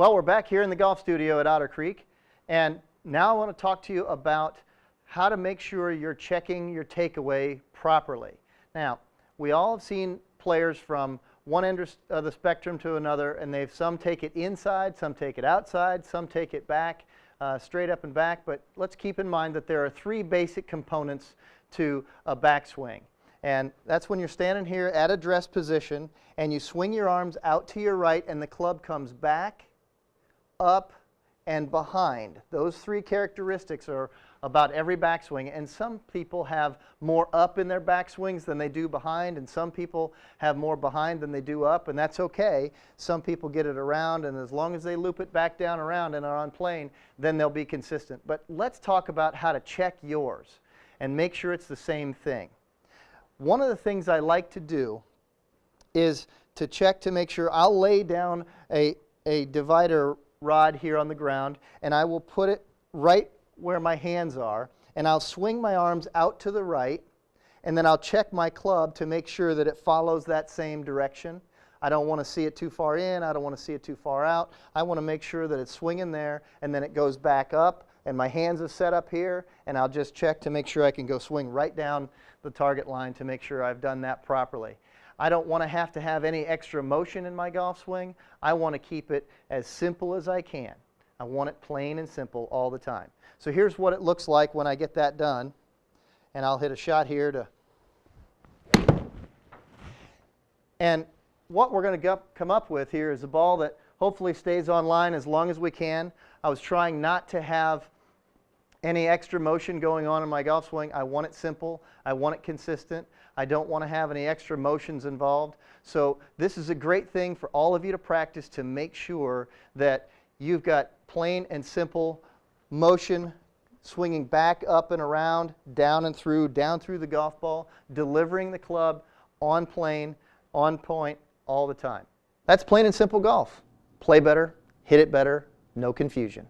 Well, we're back here in the golf studio at Otter Creek, and now I want to talk to you about how to make sure you're checking your takeaway properly. Now, we all have seen players from one end of the spectrum to another, and some take it inside, some take it outside, some take it back, straight up and back, but let's keep in mind that there are three basic components to a backswing. And that's when you're standing here at address position and you swing your arms out to your right and the club comes back, up, and behind. Those three characteristics are about every backswing, and some people have more up in their backswings than they do behind, and some people have more behind than they do up, and that's okay. Some people get it around, and as long as they loop it back down around and are on plane, then they'll be consistent. But let's talk about how to check yours and make sure it's the same thing. One of the things I like to do is to check to make sure. I'll lay down a divider rod here on the ground, and I will put it right where my hands are, and I'll swing my arms out to the right, and then I'll check my club to make sure that it follows that same direction. I don't want to see it too far in, I don't want to see it too far out. I want to make sure that it's swinging there, and then it goes back up, and my hands are set up here, and I'll just check to make sure I can go swing right down the target line to make sure I've done that properly. I don't want to have any extra motion in my golf swing. I want to keep it as simple as I can. I want it plain and simple all the time. So here's what it looks like when I get that done. And I'll hit a shot here to... And what we're going to come up with here is a ball that hopefully stays on line as long as we can. I was trying not to have any extra motion going on in my golf swing. I want it simple. I want it consistent. I don't want to have any extra motions involved. So this is a great thing for all of you to practice to make sure that you've got plain and simple motion swinging back, up and around, down and through, down through the golf ball, delivering the club on plane, on point, all the time. That's plain and simple golf. Play better, hit it better, no confusion.